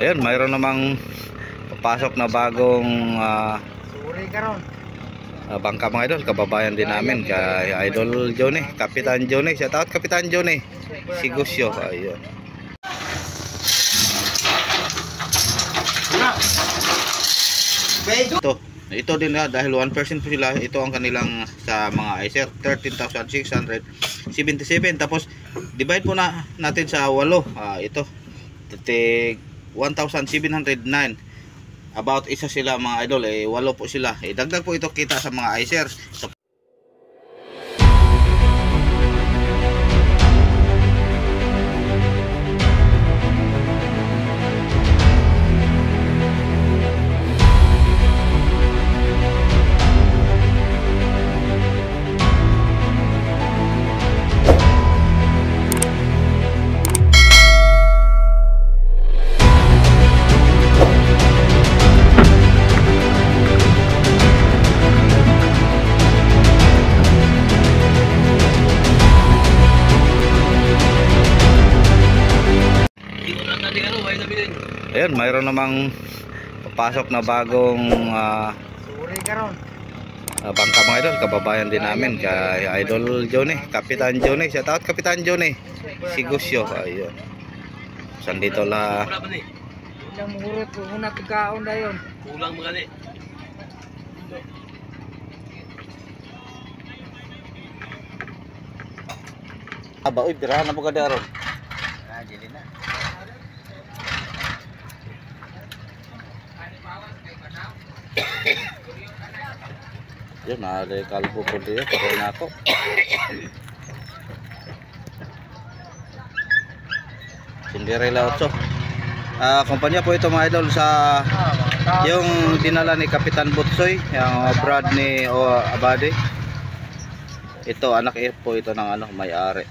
Ayun, mayroon namang papasok na bagong bangka mga idol, kababayan din namin kay Idol Johnny, Kapitan Johnny. Shout out Kapitan Johnny Sigusyo. Ayun. Ito din na dahil 1% po sila. Ito ang kanilang sa mga ICER 13,677. Tapos divide po natin sa 8. Ito 1,709. About isa sila mga idol, 8 po sila. Dagdag po ito kita sa mga ICER. Ayun, mayroon namang papasok na bagong bangka mga idol, kababayan din namin kay Idol Johnny, Kapitan Johnny. Shout out Kapitan Johnny Sigusyo. Ayun. Sandito la. Ilang murot po na pagkaon dayon. Kulang magali. Aba, uy, birahan na po ka daron. Dili na. Yun, naalay kalbo po diyo. Pagay na ako. Cinderella 8. Kumpanya po ito mga idol sa yung dinala ni Kapitan Butsoy, yung brad ni Abade. Ito, anak po ito ng may-ari.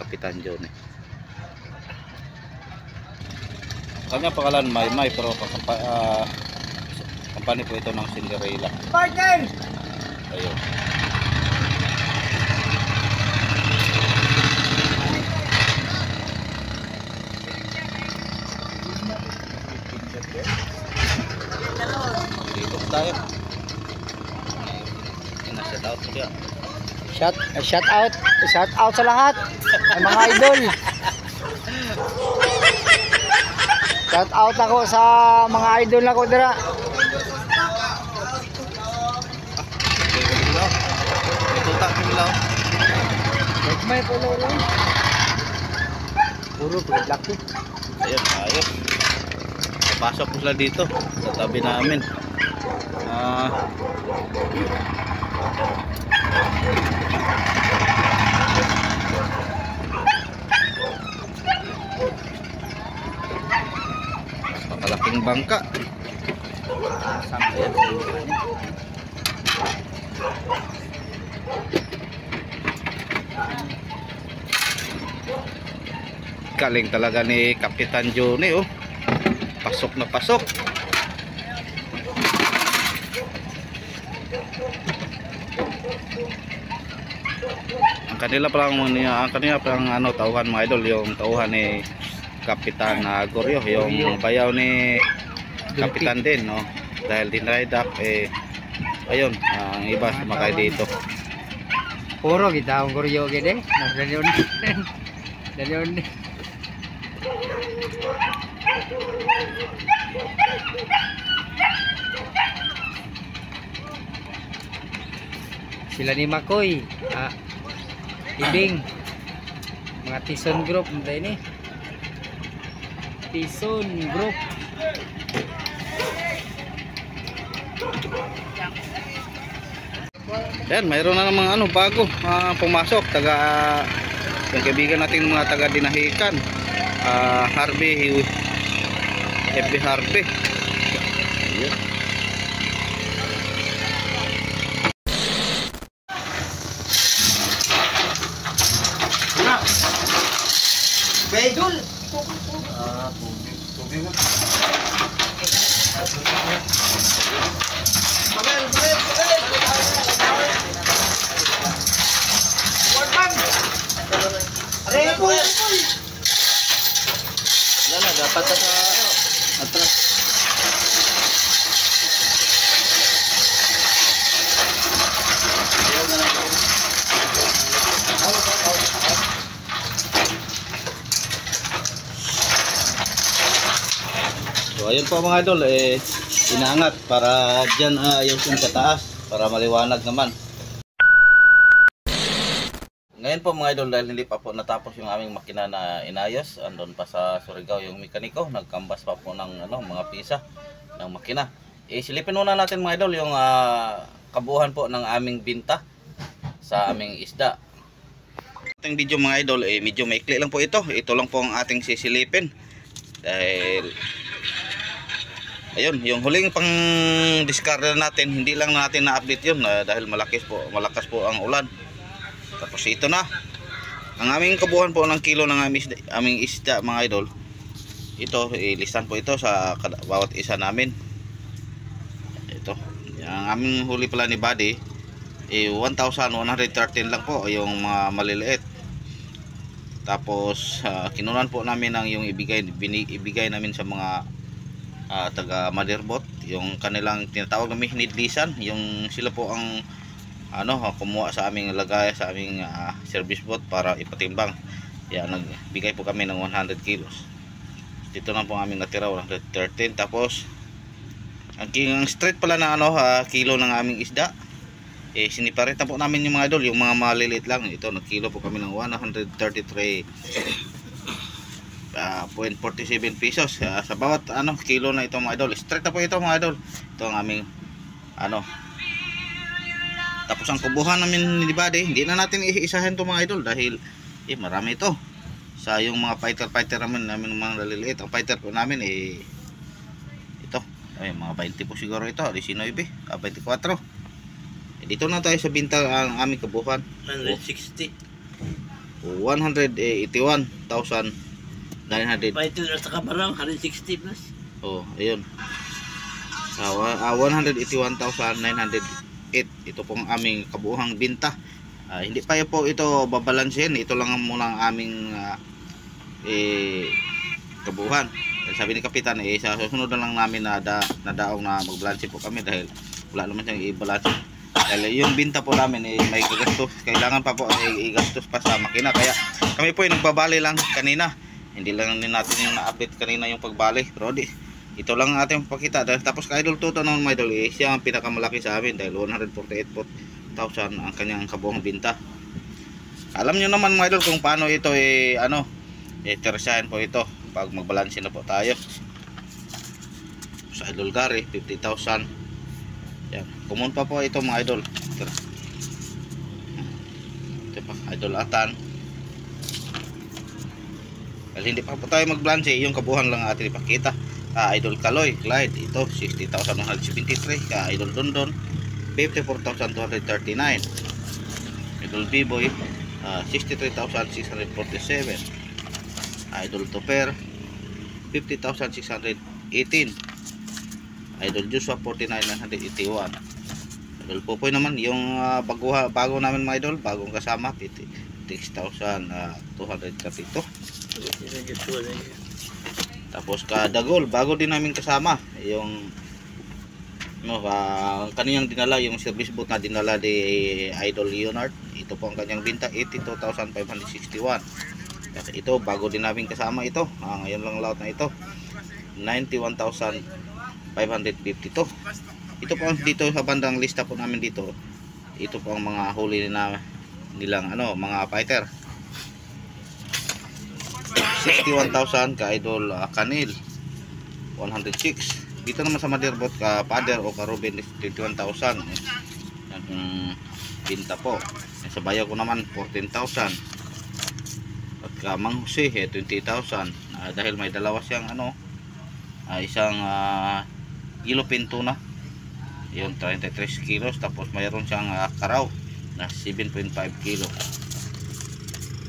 Kapitan Johnny. Kanya pangalan May pero company po ito ng Cinderella. Partner! Ayun. Dito tayo. Shout out siya. Shout out sa lahat ng mga idol. Shout out ako sa mga idol ako dira. May polo rin. Puro black to. Ayun, ayos. Pasok po sila dito sa tabi namin. Napakalaking bangka. Ayan. Galing talaga ni Kapitan Johnny, oh. Pasok na pasok. Ang kanila parang tauhan mga idol, yung tauhan ni Kapitan Goryo, yung bayaw ni Kapitan din, no. Dahil dinride up ayun, ang iba sumakay dito. Puro kita ang Goryo gede. Dalion. Sila ni Makoy, Ibing, mga Tison Group ini. Tison Group. Yan, mayroon na namang bago pumasok, yung kaibigan natin mga taga Dinahican, Harvey, FB Harvey. Ayan. Bedul. Tubig. Dapat sa atras. So ayun po mga idol, inaangat para dyan yung sa taas para maliwanag naman. Ngayon po mga idol, dahil hindi pa po natapos yung aming makina na inayos, andun pa sa Surigao yung mekaniko, nagkambas pa po ng mga pisa ng makina. Silipin muna natin mga idol yung kabuuan po ng aming binta sa aming isda. Ating video mga idol, medyo maikli lang po ito. Ito lang po ang ating sisilipin. Dahil ayun, yung huling pang discard natin, hindi lang natin na-update yun dahil malakas po ang ulan. Tapos ito na ang aming kabuuan po ng kilo ng aming isda mga idol. Ito, listahan po ito sa bawat isa namin. Ito, ang aming huli pala ni Buddy 1,113 lang po yung mga maliliit. Tapos kinunan po namin ang yung ibigay namin sa mga taga Motherboat, yung kanilang tinatawag na hinidlisan, yung sila po ang kumuha sa aming lagay sa aming service boat para ipatimbang. Yan, nagbigay po kami ng 100 kilos. Dito na po ang aming natira, 113. Tapos ang straight pala na kilo ng aming isda, siniparate na po namin yung mga idol, yung mga maliliit lang. Ito, nagkilo po kami ng 133.47 pesos sa bawat kilo na ito mga idol. Straight na po ito mga idol. Ito ang aming tapos ang kubuhan namin ni Buddy, hindi na natin iisahin ito mga idol dahil marami ito. Sa yung mga fighter namin mga naliliit, ang fighter po namin ito, mga 20 po siguro ito, 19, 24. Dito na tayo sa binta ang aming kabuuan. 181,900. Fighter at saka barang 160 plus. Oh, ayun. 181,908. Ito pong aming kabuuhang binta. Hindi pa po ito babalansin. Ito lang muna ang aming kabuuhan. Sabi ni Kapitan, sa susunod na lang namin na daong na magbalansin po kami dahil wala naman siyang i-balansin. Dahil yung binta po namin may gagastos. Kailangan pa po i-gastos pa sa makina. Kaya kami po nagbabali lang kanina. Hindi lang natin yung na-update kanina yung pagbali. Pero ito lang ang ating pakita. Tapos ka idol Toto naman mga idol, siya ang pinakamalaki sa amin dahil 148,000 ang kanyang kabuong binta. Alam nyo naman mga idol kung paano ito tersahin po ito pag magbalansin na po tayo. Sa idol Gary 50,000. Yan, common pa po ito mga idol. Ito pa, idol Atan. Dahil hindi pa po tayo magbalansin, yung kabuuan lang atin ipakita. Idol Kaloy, Clyde, ito 60,173. Idol Dondon 54,239. Idol B-Boy 63,647. Idol Topper 50,618. Idol Joshua 49,981. Idol Popoy naman yung bago namin mga idol, bagong kasama 6,232. Tapos Dagol, bago din namin kasama yung kaniyang dinala, yung service boat na dinala ni Idol Leonard. Ito po ang kanyang binta, 82,561. Ito bago din namin kasama ito. Ngayon lang lahat na ito, 91,552. Ito po dito sa bandang lista po namin dito. Ito po ang mga huli na nilang mga fighter. 61,000 ka Idol Kanil 106. Dito naman sa Motherboat ka Pader o ka Ruben 21,000 ang binta po. Sa bayaw ko naman 14,000. At ka Mang Jose 20,000 dahil may dalawa siyang isang yellow tuna yung 33 kilos, tapos mayroon siyang karaw na 7.5 kilo.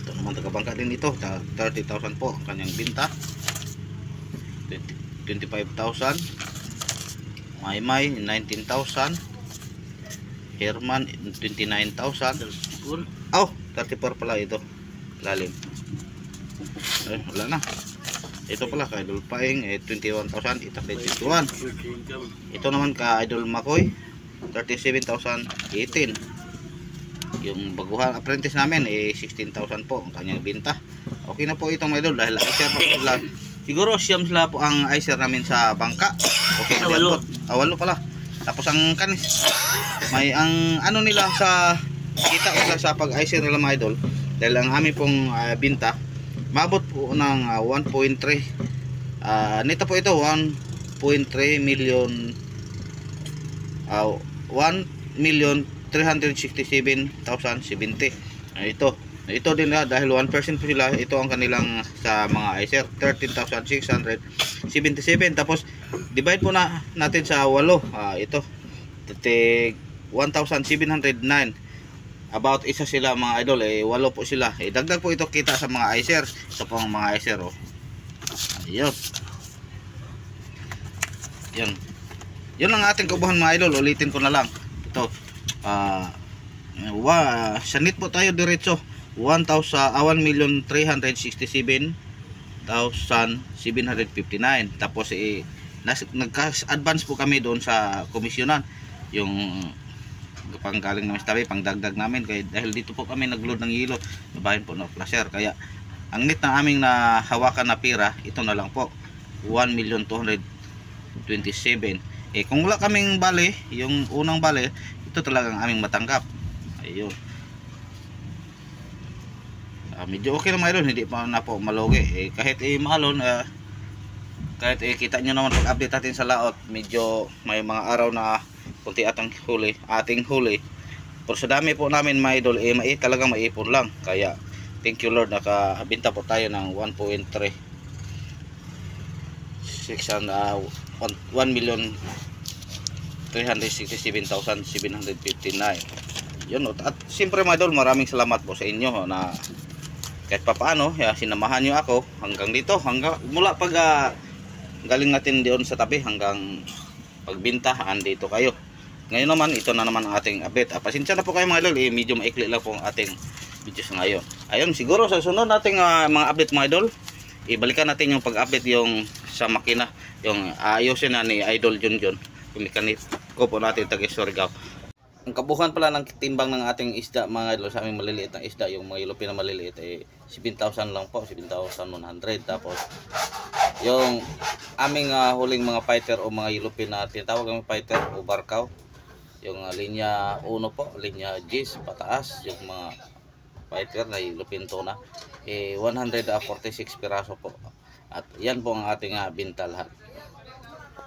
Ito naman tagabangka din ito, 30,000 po ang kanyang binta. 25,000. Maymay 19,000. Herman 29,000. Oh, 34 pala ito. Lalim. Wala na. Ito pala ka Idol Paing 21,821. Ito naman ka Idol Makoy 37,018. Yung baguhan apprentice namin 16,000 po ang kanyang binta. Okay na po ito mga idol dahil icer pa po sila. Siguro siyam sila po ang icer namin sa bangka. Okay na Walo. Walo pala. Tapos ang kanis may ang ano nila sa kita nila sa pag-icer nila mga idol dahil ang amin pong binta mabot po ng 1.3 nito po ito 1.3 million 1,367,070. Ito din na dahil 1% po sila, ito ang kanilang sa mga icer 13,677. Tapos divide po natin sa 8 ito 1,709. About isa sila mga idol 8 po sila. Dagdag po ito kita sa mga icer. Ito po ang mga icer ayun. Yun ang ating kubuhan mga idol. Ulitin ko na lang ito sa net po tayo diretso 1,367,759. Tapos nagka-advance po kami doon sa komisyonan yung panggaling namin sa tabi, pangdagdag namin dahil dito po kami nagload ng hilo nabahin po ng placer. Kaya ang net na aming nahawakan na pira ito na lang po 1,227,000. Kung wala kaming bale, yung unang bale ito talagang aming matanggap. Ayun. Medyo okay na mga idol, hindi pa na po malugi. Kahit mahalon, kahit kita nyo naman pag-update natin sa laot, medyo may mga araw na kunti ating huli. Pero sa dami po namin mga idol, talagang maipon lang. Kaya thank you Lord, nakabinta po tayo ng 1.3 1,367,759. Yun, at siyempre mga idol, maraming salamat po sa inyo na kahit papaano sinamahan nyo ako hanggang dito, mula pag galing natin doon sa tabi hanggang pagbinta, andito kayo. Ngayon naman, ito na naman ang ating update. Pasensya na po kayo mga idol, medyo maikli lang po ang ating videos ngayon. Ayun, siguro sa sunod nating mga update mga idol, ibalikan natin yung pag-update yung sa makina, yung ayusin na ni Idol Junjun, yung mekaniko po natin taga Surigao. Ang kabuhan pala ng timbang ng ating isda mga idol, sa aming maliliit na isda, yung mga yellow na maliliit 7,000 lang po, 7,100. Tapos yung aming huling mga fighter o mga yellow na tinatawag aming fighter o barkaw, yung linya 1 po, linya G's pataas, yung mga fighter na yellow tuna 146 piraso po. At yan po ang ating binta lahat.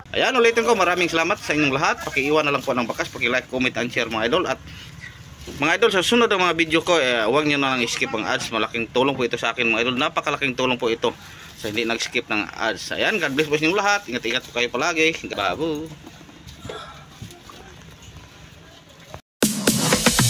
Ayan, ulitin ko, maraming salamat sa inyong lahat. Pakiiwan na lang po ng bakas, paki-like, comment, and share mga idol. At mga idol, sa sunod ng mga video ko, huwag nyo na lang skip ang ads. Malaking tulong po ito sa akin mga idol. Napakalaking tulong po ito sa hindi nag-skip ng ads. Ayan, God bless po sa inyong lahat. Ingat-ingat po kayo palagi. Babu.